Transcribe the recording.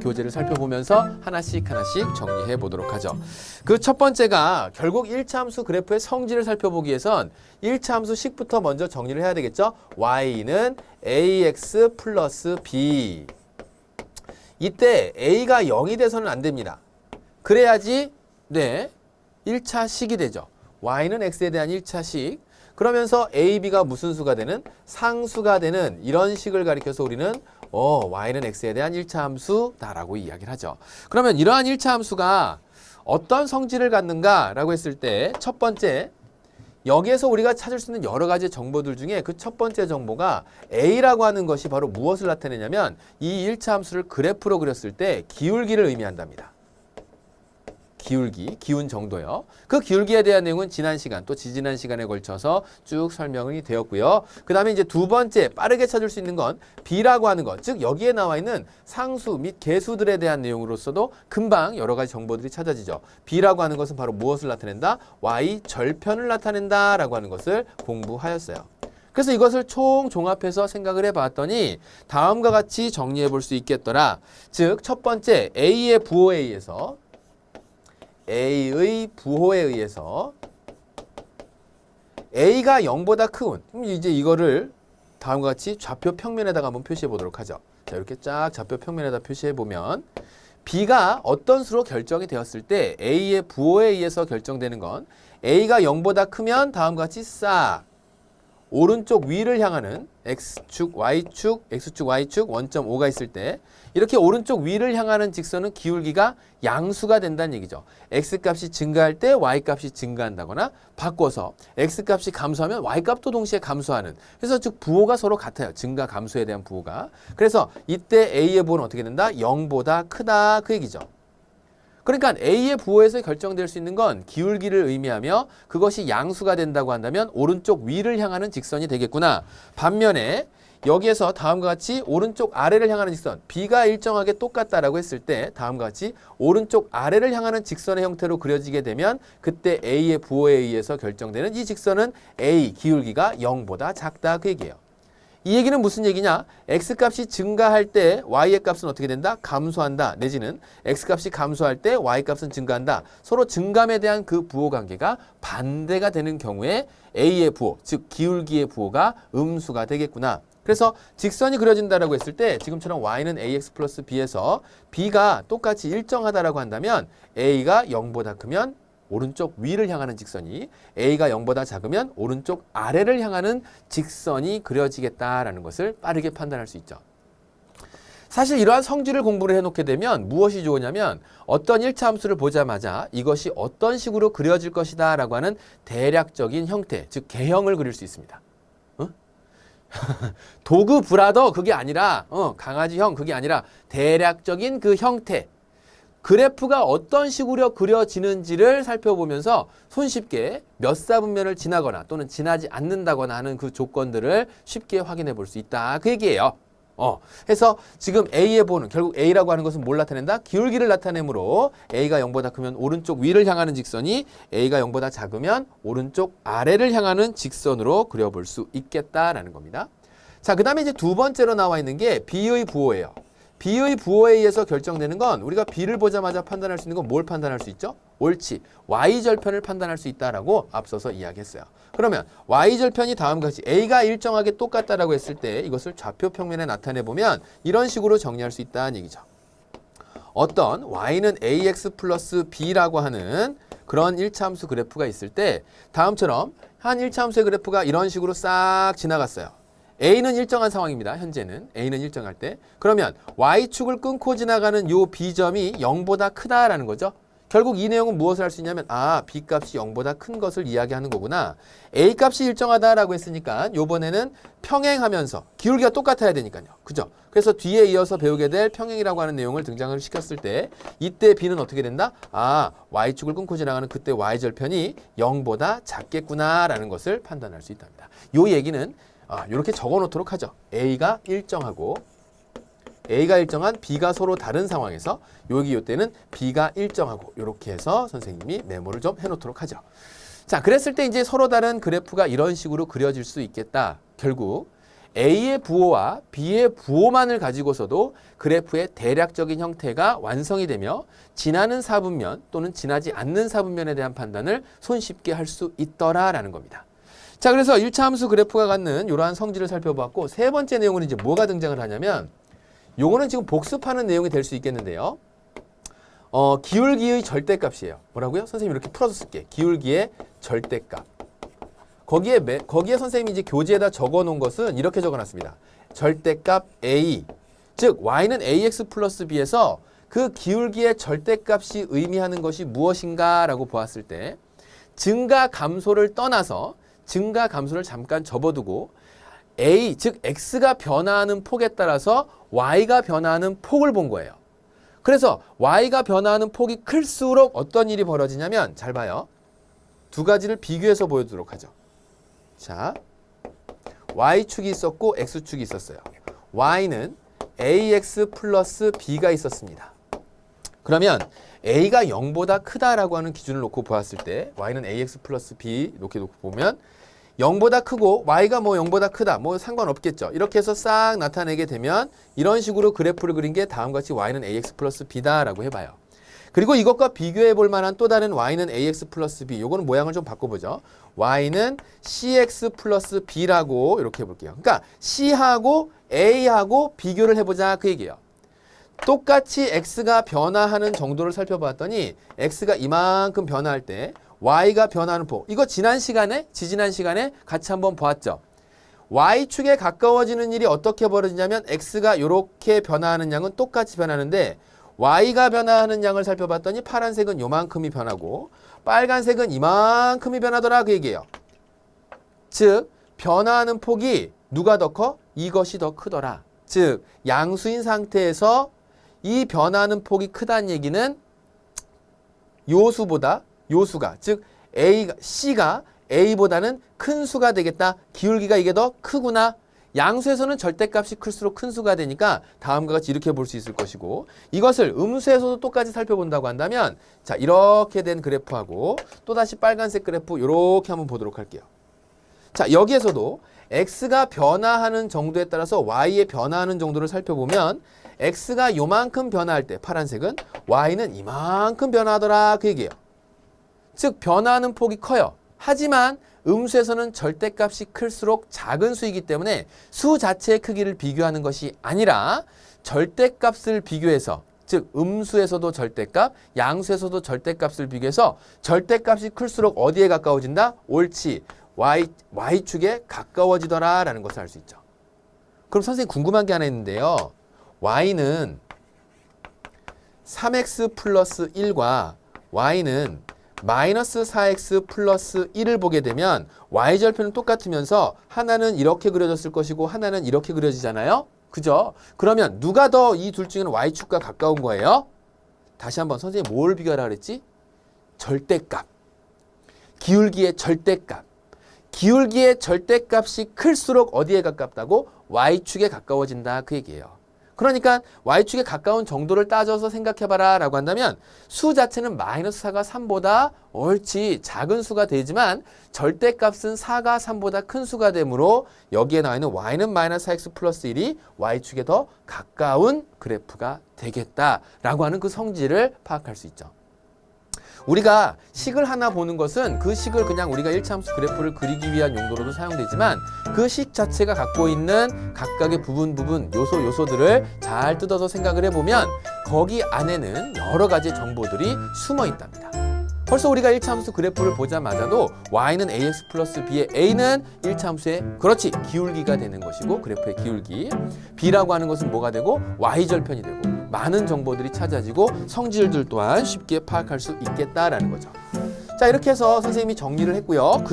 교재를 살펴보면서 하나씩 정리해 보도록 하죠. 그 첫 번째가 결국 1차 함수 그래프의 성질을 살펴보기 위해선 1차 함수 식부터 먼저 정리를 해야 되겠죠. y는 ax 플러스 b. 이때 a가 0이 돼서는 안 됩니다. 그래야지 1차 식이 되죠. y는 x에 대한 1차 식. 그러면서 a, b가 무슨 수가 되는? 상수가 되는 이런 식을 가리켜서 우리는 y는 x에 대한 1차 함수다라고 이야기를 하죠. 그러면 이러한 1차 함수가 어떤 성질을 갖는가라고 했을 때 첫 번째, 여기에서 우리가 찾을 수 있는 여러 가지 정보들 중에 그 첫 번째 정보가 a라고 하는 것이 바로 무엇을 나타내냐면 이 1차 함수를 그래프로 그렸을 때 기울기를 의미한답니다. 기울기, 기운 정도요. 그 기울기에 대한 내용은 지난 시간 또 지지난 시간에 걸쳐서 쭉 설명이 되었고요. 그 다음에 이제 두 번째 빠르게 찾을 수 있는 건 b라고 하는 것, 즉 여기에 나와 있는 상수 및 계수들에 대한 내용으로서도 금방 여러 가지 정보들이 찾아지죠. b라고 하는 것은 바로 무엇을 나타낸다? y 절편을 나타낸다라고 하는 것을 공부하였어요. 그래서 이것을 총종합해서 생각을 해봤더니 다음과 같이 정리해 볼 수 있겠더라. 즉 첫 번째 a의 부호에 의해서 a의 부호에 의해서 a가 0보다 큰, 그럼 이제 이거를 다음과 같이 좌표 평면에다가 한번 표시해 보도록 하죠. 자, 이렇게 쫙 좌표 평면에다 표시해 보면 b가 어떤 수로 결정이 되었을 때 a의 부호에 의해서 결정되는 건 a가 0보다 크면 다음과 같이 싹 오른쪽 위를 향하는 x축, y축, x축, y축, 원점 5가 있을 때 이렇게 오른쪽 위를 향하는 직선은 기울기가 양수가 된다는 얘기죠. x값이 증가할 때 y값이 증가한다거나 바꿔서 x값이 감소하면 y값도 동시에 감소하는, 그래서 즉 부호가 서로 같아요. 증가, 감소에 대한 부호가. 그래서 이때 a의 부호는 어떻게 된다? 0보다 크다 그 얘기죠. 그러니까 a의 부호에서 결정될 수 있는 건 기울기를 의미하며 그것이 양수가 된다고 한다면 오른쪽 위를 향하는 직선이 되겠구나. 반면에 여기에서 다음과 같이 오른쪽 아래를 향하는 직선 b가 일정하게 똑같다라고 했을 때 다음과 같이 오른쪽 아래를 향하는 직선의 형태로 그려지게 되면 그때 a의 부호에 의해서 결정되는 이 직선은 a 기울기가 0보다 작다 그 얘기예요. 이 얘기는 무슨 얘기냐? x값이 증가할 때 y의 값은 어떻게 된다? 감소한다. 내지는 x값이 감소할 때 y값은 증가한다. 서로 증감에 대한 그 부호 관계가 반대가 되는 경우에 a의 부호, 즉 기울기의 부호가 음수가 되겠구나. 그래서 직선이 그려진다라고 했을 때 지금처럼 y는 ax 플러스 b에서 b가 똑같이 일정하다라고 한다면 a가 0보다 크면 오른쪽 위를 향하는 직선이, a가 0보다 작으면 오른쪽 아래를 향하는 직선이 그려지겠다라는 것을 빠르게 판단할 수 있죠. 사실 이러한 성질을 공부를 해놓게 되면 무엇이 좋으냐면 어떤 1차 함수를 보자마자 이것이 어떤 식으로 그려질 것이다 라고 하는 대략적인 형태, 즉 개형을 그릴 수 있습니다. 도그 브라더 그게 아니라 강아지형 그게 아니라 대략적인 그 형태, 그래프가 어떤 식으로 그려지는지를 살펴보면서 손쉽게 몇 사분면을 지나거나 또는 지나지 않는다거나 하는 그 조건들을 쉽게 확인해 볼 수 있다 그 얘기예요. 해서 지금 a의 부호는 결국 a라고 하는 것은 뭘 나타낸다? 기울기를 나타내므로 a가 0보다 크면 오른쪽 위를 향하는 직선이 a가 0보다 작으면 오른쪽 아래를 향하는 직선으로 그려볼 수 있겠다라는 겁니다. 자, 그 다음에 이제 두 번째로 나와 있는 게 b의 부호예요. b의 부호에 의해서 결정되는 건 우리가 b를 보자마자 판단할 수 있는 건 뭘 판단할 수 있죠? 옳지. y절편을 판단할 수 있다라고 앞서서 이야기했어요. 그러면 y절편이 다음과 같이 a가 일정하게 똑같다라고 했을 때 이것을 좌표 평면에 나타내 보면 이런 식으로 정리할 수 있다는 얘기죠. 어떤 y는 ax 플러스 b라고 하는 그런 1차 함수 그래프가 있을 때 다음처럼 한 1차 함수의 그래프가 이런 식으로 싹 지나갔어요. a는 일정한 상황입니다. 현재는 a는 일정할 때. 그러면 y축을 끊고 지나가는 요 b점이 0보다 크다라는 거죠. 결국 이 내용은 무엇을 할 수 있냐면 b값이 0보다 큰 것을 이야기하는 거구나. a값이 일정하다라고 했으니까 요번에는 평행하면서 기울기가 똑같아야 되니까요. 그죠? 그래서 뒤에 이어서 배우게 될 평행이라고 하는 내용을 등장을 시켰을 때 이때 b는 어떻게 된다? y축을 끊고 지나가는 그때 y절편이 0보다 작겠구나라는 것을 판단할 수 있답니다. 요 얘기는 이렇게 적어 놓도록 하죠. a가 일정한 b가 서로 다른 상황에서 여기 이때는 b가 일정하고 이렇게 해서 선생님이 메모를 좀 해놓도록 하죠. 자, 그랬을 때 이제 서로 다른 그래프가 이런 식으로 그려질 수 있겠다. 결국 A의 부호와 B의 부호만을 가지고서도 그래프의 대략적인 형태가 완성이 되며 지나는 사분면 또는 지나지 않는 사분면에 대한 판단을 손쉽게 할 수 있더라라는 겁니다. 자, 그래서 1차 함수 그래프가 갖는 이러한 성질을 살펴봤고 세 번째 내용은 이제 뭐가 등장을 하냐면 요거는 지금 복습하는 내용이 될 수 있겠는데요. 기울기의 절대값이에요. 뭐라고요? 선생님이 이렇게 풀어서 쓸게. 기울기의 절대값. 거기에 선생님이 이제 교재에다 적어 놓은 것은 이렇게 적어 놨습니다. 절대값 A. 즉, y는 ax 플러스 b에서 그 기울기의 절대값이 의미하는 것이 무엇인가 라고 보았을 때 증가 감소를 떠나서 증가 감소를 잠깐 접어두고 a, 즉 x가 변화하는 폭에 따라서 y가 변화하는 폭을 본 거예요. 그래서 y가 변화하는 폭이 클수록 어떤 일이 벌어지냐면 잘 봐요. 두 가지를 비교해서 보여주도록 하죠. 자, y축이 있었고 x축이 있었어요. y는 ax 플러스 b가 있었습니다. 그러면 a가 0보다 크다라고 하는 기준을 놓고 보았을 때 y는 ax 플러스 b 이렇게 놓고 보면 0보다 크고 y가 뭐 0보다 크다 뭐 상관없겠죠. 이렇게 해서 싹 나타내게 되면 이런 식으로 그래프를 그린 게 다음과 같이 y는 ax 플러스 b다라고 해봐요. 그리고 이것과 비교해 볼 만한 또 다른 y는 ax 플러스 b. 요거는 모양을 좀 바꿔보죠. y는 cx 플러스 b라고 이렇게 해볼게요. 그러니까 c하고 a하고 비교를 해보자 그 얘기예요. 똑같이 x가 변화하는 정도를 살펴봤더니 x가 이만큼 변화할 때 y가 변화하는 폭. 이거 지지난 시간에 같이 한번 보았죠. y축에 가까워지는 일이 어떻게 벌어지냐면 x가 이렇게 변화하는 양은 똑같이 변하는데 y가 변화하는 양을 살펴봤더니 파란색은 요만큼이 변하고 빨간색은 이만큼이 변하더라 그 얘기예요. 즉 변화하는 폭이 누가 더 커? 이것이 더 크더라. 즉 양수인 상태에서 이 변화하는 폭이 크다는 얘기는 요수가 즉 C가 A보다는 큰 수가 되겠다. 기울기가 이게 더 크구나. 양수에서는 절대값이 클수록 큰 수가 되니까 다음과 같이 이렇게 볼 수 있을 것이고 이것을 음수에서도 똑같이 살펴본다고 한다면 자 이렇게 된 그래프하고 또다시 빨간색 그래프 이렇게 한번 보도록 할게요. 자 여기에서도 x가 변화하는 정도에 따라서 y의 변화하는 정도를 살펴보면 x가 요만큼 변화할 때 파란색은 y는 이만큼 변화하더라 그 얘기예요. 즉 변화하는 폭이 커요. 하지만 음수에서는 절대값이 클수록 작은 수이기 때문에 수 자체의 크기를 비교하는 것이 아니라 절대값을 비교해서 즉 음수에서도 절대값, 양수에서도 절대값을 비교해서 절대값이 클수록 어디에 가까워진다? 옳지. y축에 가까워지더라 라는 것을 알 수 있죠. 그럼 선생님 궁금한 게 하나 있는데요. y는 3x 플러스 1과 y는 마이너스 4x 플러스 1을 보게 되면 y절편은 똑같으면서 하나는 이렇게 그려졌을 것이고 하나는 이렇게 그려지잖아요. 그죠? 그러면 누가 더 이 둘 중에는 y축과 가까운 거예요? 다시 한번 선생님 뭘 비교하라 그랬지? 절대값. 기울기의 절대값. 기울기의 절대값이 클수록 어디에 가깝다고? y축에 가까워진다 그 얘기예요. 그러니까 y축에 가까운 정도를 따져서 생각해봐라 라고 한다면 수 자체는 마이너스 4가 3보다 옳지 작은 수가 되지만 절대값은 4가 3보다 큰 수가 되므로 여기에 나와 있는 y는 마이너스 4x 플러스 1이 y축에 더 가까운 그래프가 되겠다라고 하는 그 성질을 파악할 수 있죠. 우리가 식을 하나 보는 것은 그 식을 그냥 우리가 1차 함수 그래프를 그리기 위한 용도로도 사용되지만 그 식 자체가 갖고 있는 각각의 부분 요소들을 잘 뜯어서 생각을 해보면 거기 안에는 여러 가지 정보들이 숨어 있답니다. 벌써 우리가 1차 함수 그래프를 보자마자도 y는 ax 플러스 b의 a는 1차 함수의 그렇지 기울기가 되는 것이고 그래프의 기울기 b라고 하는 것은 뭐가 되고 y절편이 되고 많은 정보들이 찾아지고 성질들 또한 쉽게 파악할 수 있겠다라는 거죠. 자 이렇게 해서 선생님이 정리를 했고요.